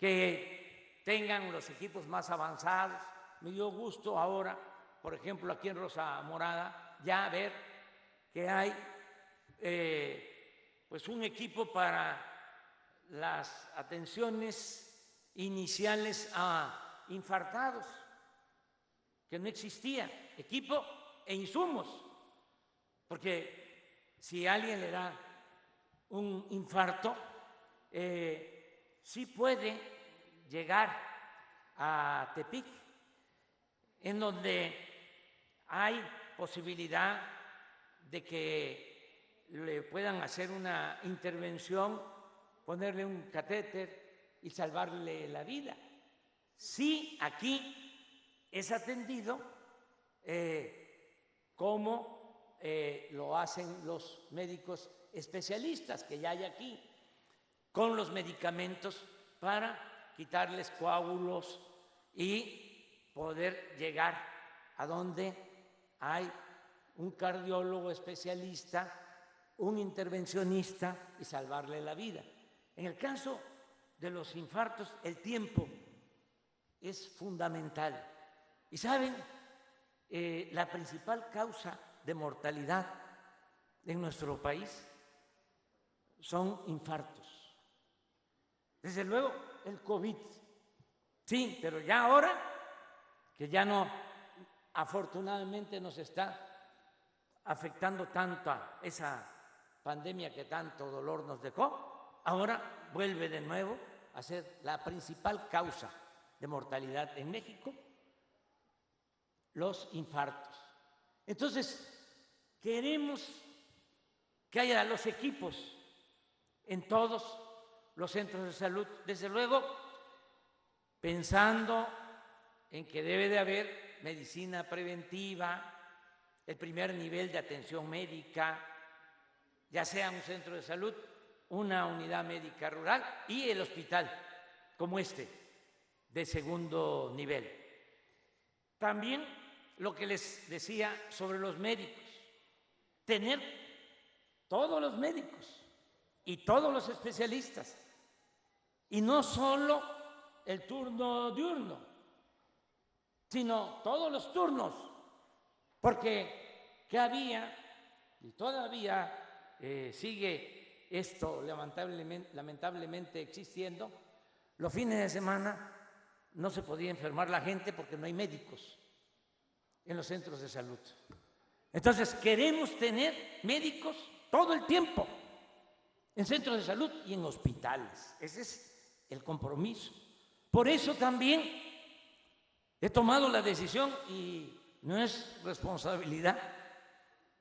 que tengan los equipos más avanzados. Me dio gusto ahora, por ejemplo, aquí en Rosa Morada, ya ver que hay pues un equipo para las atenciones iniciales a infartados, que no existía, equipo e insumos, porque si a alguien le da un infarto, sí puede llegar a Tepic, en donde hay posibilidad de que le puedan hacer una intervención, ponerle un catéter y salvarle la vida. Sí, aquí es atendido como lo hacen los médicos especialistas que ya hay aquí, con los medicamentos para quitarles coágulos y poder llegar a donde hay un cardiólogo especialista, un intervencionista y salvarle la vida. En el caso de los infartos, el tiempo es fundamental. Y saben, la principal causa de mortalidad en nuestro país son infartos. Desde luego, el COVID, sí, pero ya ahora, que ya no, afortunadamente nos está afectando tanto a esa pandemia que tanto dolor nos dejó, ahora vuelve de nuevo a ser la principal causa de mortalidad en México, los infartos. Entonces, queremos que haya los equipos en todos los centros de salud, desde luego pensando en que debe de haber medicina preventiva, el primer nivel de atención médica, ya sea un centro de salud, una unidad médica rural y el hospital como este, de segundo nivel. También lo que les decía sobre los médicos, tener todos los médicos y todos los especialistas, y no solo el turno diurno, sino todos los turnos, porque ¿qué había? Y todavía sigue esto lamentablemente existiendo. Los fines de semana no se podía enfermar la gente porque no hay médicos en los centros de salud. Entonces queremos tener médicos todo el tiempo en centros de salud y en hospitales. Ese es el compromiso. Por eso también he tomado la decisión, y no es responsabilidad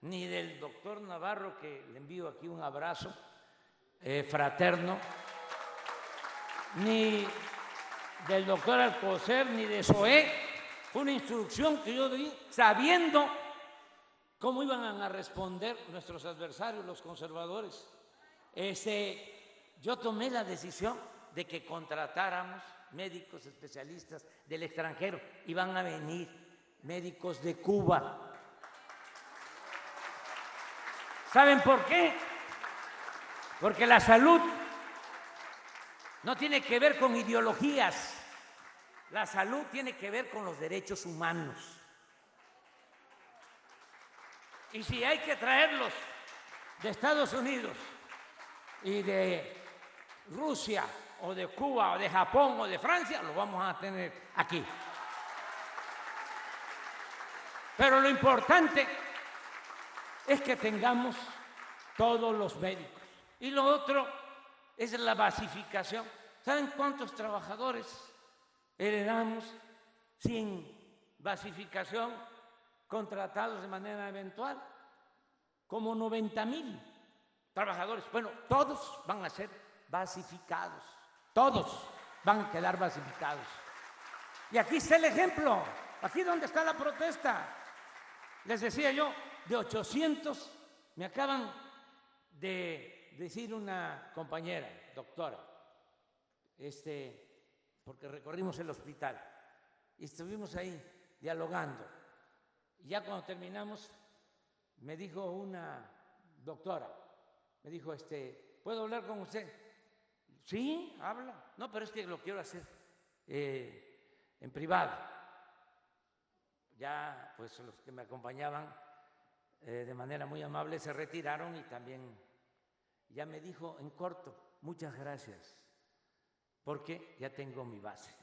ni del doctor Navarro, que le envío aquí un abrazo fraterno, ni del doctor Alcocer, ni de SOE. Fue una instrucción que yo di sabiendo cómo iban a responder nuestros adversarios, los conservadores. Yo tomé la decisión de que contratáramos médicos especialistas del extranjero. Iban a venir médicos de Cuba. ¿Saben por qué? Porque la salud no tiene que ver con ideologías. La salud tiene que ver con los derechos humanos. Y si hay que traerlos de Estados Unidos y de Rusia o de Cuba o de Japón o de Francia, los vamos a tener aquí. Pero lo importante es que tengamos todos los médicos. Y lo otro es la basificación. ¿Saben cuántos trabajadores heredamos sin basificación, contratados de manera eventual? Como 90,000 trabajadores. Bueno, todos van a ser basificados. Todos van a quedar basificados. Y aquí está el ejemplo. Aquí donde está la protesta. Les decía yo, de 800, me acaban de decir una compañera, doctora, porque recorrimos el hospital y estuvimos ahí dialogando. Y ya cuando terminamos, me dijo una doctora, me dijo, ¿puedo hablar con usted? Sí, habla. No, pero es que lo quiero hacer en privado. Ya, pues los que me acompañaban de manera muy amable se retiraron y también ya me dijo en corto, muchas gracias, porque ya tengo mi base.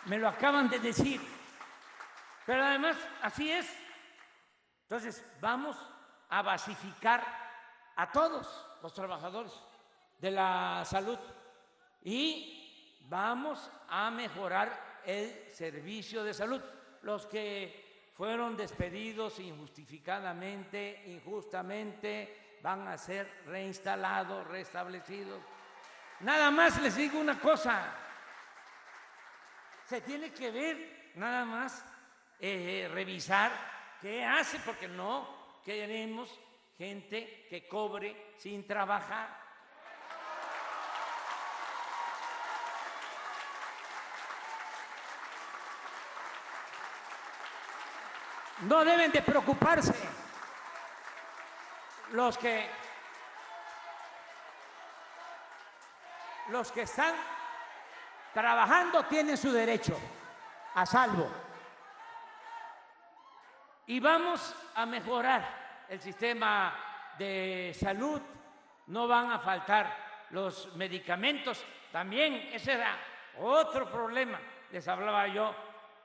Me lo acaban de decir, pero además así es. Entonces vamos a basificar a todos los trabajadores de la salud y vamos a mejorar el servicio de salud. Los que fueron despedidos injustificadamente, injustamente, van a ser reinstalados, restablecidos. Nada más les digo una cosa, se tiene que ver nada más, revisar qué hace, porque no queremos gente que cobre sin trabajar. No deben de preocuparse los que están trabajando, tienen su derecho a salvo. Y vamos a mejorar el sistema de salud, no van a faltar los medicamentos. También ese era otro problema, les hablaba yo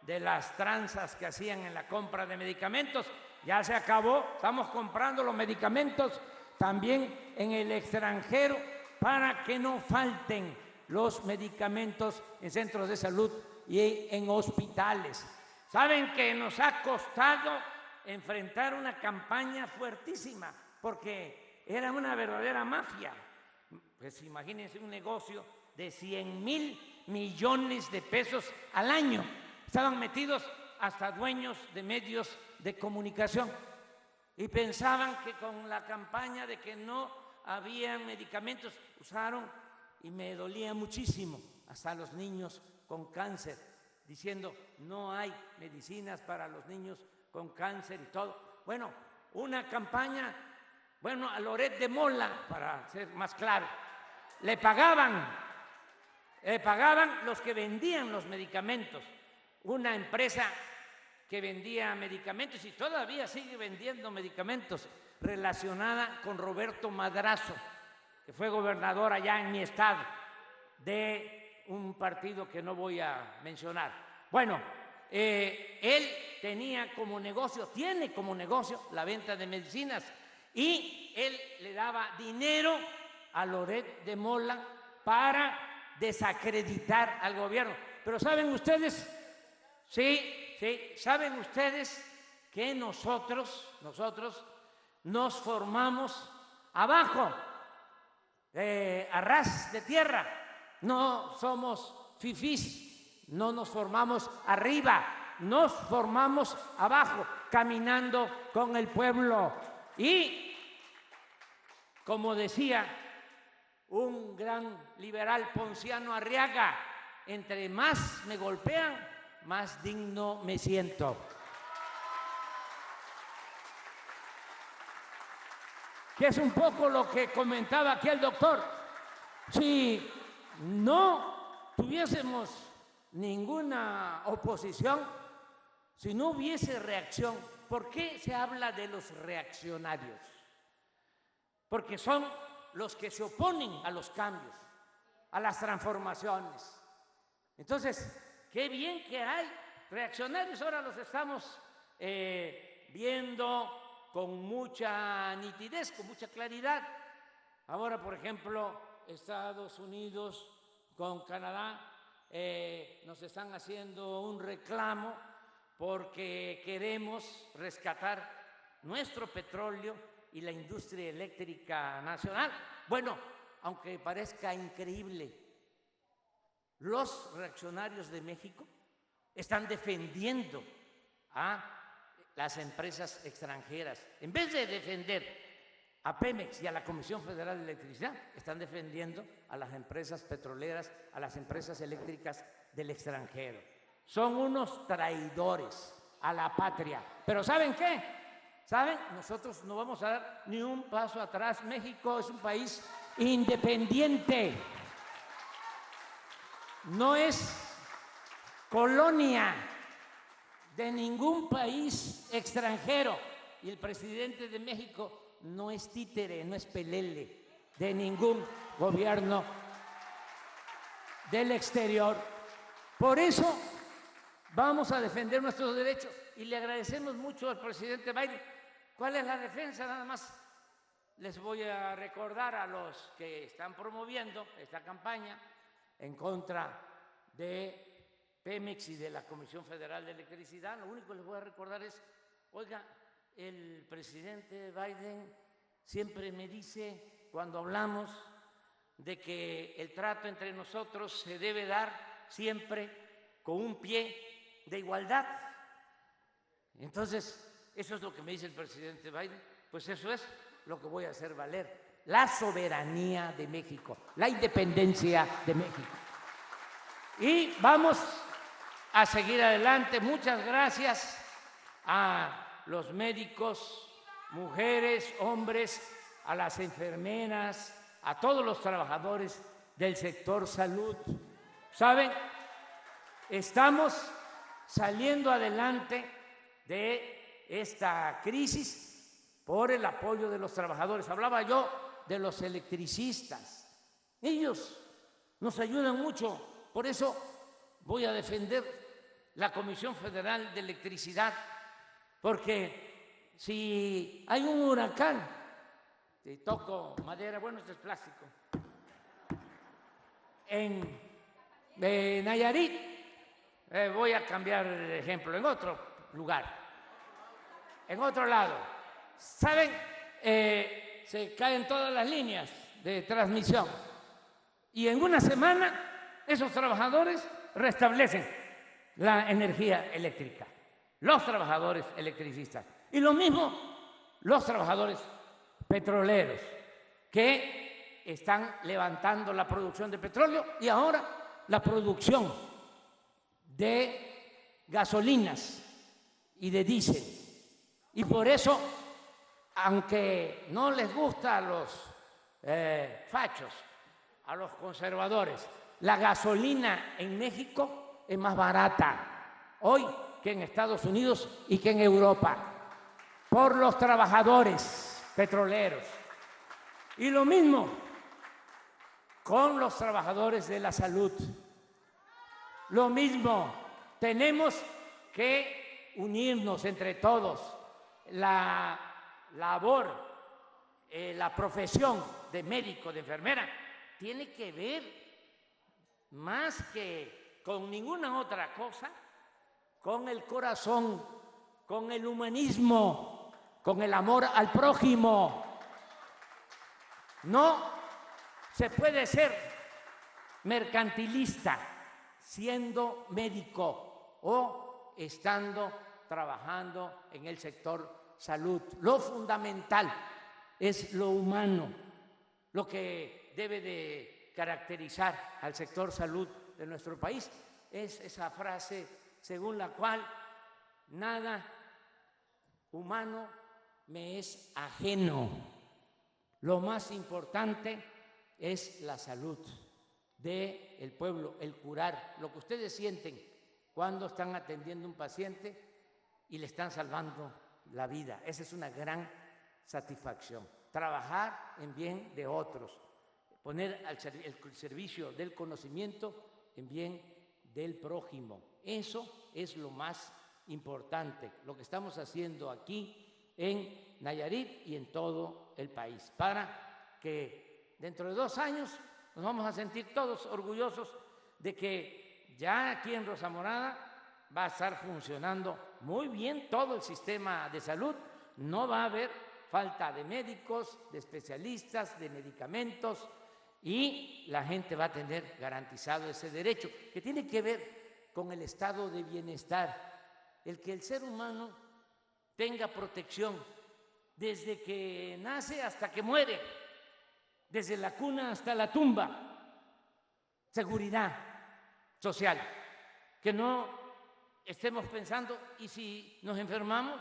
de las tranzas que hacían en la compra de medicamentos. Ya se acabó, estamos comprando los medicamentos también en el extranjero para que no falten los medicamentos en centros de salud y en hospitales. Saben que nos ha costado enfrentar una campaña fuertísima porque era una verdadera mafia. Pues imagínense un negocio de 100,000 millones de pesos al año. Estaban metidos hasta dueños de medios de comunicación y pensaban que con la campaña de que no había medicamentos usaron, y me dolía muchísimo, hasta los niños con cáncer, diciendo no hay medicinas para los niños con cáncer y todo. Bueno, una campaña, a Loret de Mola, para ser más claro, le pagaban los que vendían los medicamentos. Una empresa que vendía medicamentos y todavía sigue vendiendo medicamentos, relacionada con Roberto Madrazo, que fue gobernador allá en mi estado, de un partido que no voy a mencionar. Bueno, él tenía como negocio, tiene como negocio la venta de medicinas, y él le daba dinero a Loret de Mola para desacreditar al gobierno. Pero ¿saben ustedes? Sí, ¿saben ustedes que nosotros nos formamos abajo, a ras de tierra? No somos fifís, no nos formamos arriba, nos formamos abajo, caminando con el pueblo. Y, como decía un gran liberal, Ponciano Arriaga, entre más me golpean, más digno me siento. Que es un poco lo que comentaba aquí el doctor. Si no tuviésemos ninguna oposición, si no hubiese reacción, ¿por qué se habla de los reaccionarios? Porque son los que se oponen a los cambios, a las transformaciones. Entonces, qué bien que hay reaccionarios, ahora los estamos viendo con mucha nitidez, con mucha claridad. Ahora, por ejemplo, Estados Unidos con Canadá nos están haciendo un reclamo porque queremos rescatar nuestro petróleo y la industria eléctrica nacional. Bueno, aunque parezca increíble, los reaccionarios de México están defendiendo a las empresas extranjeras. En vez de defender a Pemex y a la Comisión Federal de Electricidad, están defendiendo a las empresas petroleras, a las empresas eléctricas del extranjero. Son unos traidores a la patria. Pero ¿saben qué? ¿Saben? Nosotros no vamos a dar ni un paso atrás. México es un país independiente. No es colonia de ningún país extranjero. Y el presidente de México no es títere, no es pelele de ningún gobierno del exterior. Por eso vamos a defender nuestros derechos y le agradecemos mucho al presidente Biden. ¿Cuál es la defensa? Nada más les voy a recordar a los que están promoviendo esta campaña en contra de Pemex y de la Comisión Federal de Electricidad. Lo único que les voy a recordar es, oiga, el presidente Biden siempre me dice, cuando hablamos de que el trato entre nosotros se debe dar siempre con un pie de igualdad. Entonces, eso es lo que me dice el presidente Biden, pues eso es lo que voy a hacer valer, la soberanía de México, la independencia de México. Y vamos a seguir adelante. Muchas gracias a los médicos, mujeres, hombres, a las enfermeras, a todos los trabajadores del sector salud. ¿Saben? Estamos saliendo adelante de esta crisis por el apoyo de los trabajadores. Hablaba yo de los electricistas. Ellos nos ayudan mucho. Por eso voy a defender la Comisión Federal de Electricidad, porque si hay un huracán, y toco madera, bueno, esto es plástico, en Nayarit, voy a cambiar de ejemplo, en otro lugar, en otro lado, ¿saben? Se caen todas las líneas de transmisión y en una semana esos trabajadores restablecen la energía eléctrica, los trabajadores electricistas. Y lo mismo los trabajadores petroleros, que están levantando la producción de petróleo y ahora la producción de gasolinas y de diésel. Y por eso, aunque no les gusta a los fachos, a los conservadores, la gasolina en México es más barata hoy que en Estados Unidos y que en Europa, por los trabajadores petroleros. Y lo mismo con los trabajadores de la salud. Lo mismo, tenemos que unirnos entre todos. La labor, la profesión de médico, de enfermera, tiene que ver más que con ninguna otra cosa, con el corazón, con el humanismo, con el amor al prójimo. No se puede ser mercantilista siendo médico o estando trabajando en el sector salud. Lo fundamental es lo humano, lo que debe de caracterizar al sector salud de nuestro país es esa frase según la cual nada humano me es ajeno. Lo más importante es la salud del pueblo, el curar, lo que ustedes sienten cuando están atendiendo a un paciente y le están salvando la vida. Esa es una gran satisfacción. Trabajar en bien de otros, poner el servicio del conocimiento en bien del prójimo. Eso es lo más importante, lo que estamos haciendo aquí en Nayarit y en todo el país, para que dentro de 2 años nos vamos a sentir todos orgullosos de que ya aquí en Rosa Morada va a estar funcionando muy bien todo el sistema de salud. No va a haber falta de médicos, de especialistas, de medicamentos, y la gente va a tener garantizado ese derecho, que tiene que ver con el estado de bienestar, el que el ser humano tenga protección desde que nace hasta que muere, desde la cuna hasta la tumba. Seguridad social, que no estemos pensando, y si nos enfermamos,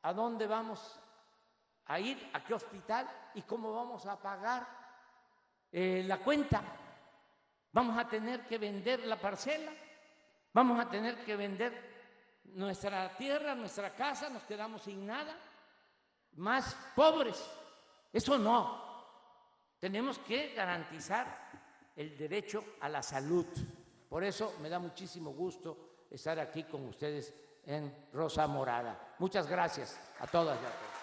¿a dónde vamos a ir? ¿A qué hospital? ¿Y cómo vamos a pagar la cuenta? ¿Vamos a tener que vender la parcela? ¿Vamos a tener que vender nuestra tierra, nuestra casa? ¿Nos quedamos sin nada? Más pobres. Eso no. Tenemos que garantizar el derecho a la salud. Por eso me da muchísimo gusto estar aquí con ustedes en Rosa Morada. Muchas gracias a todas y a todos.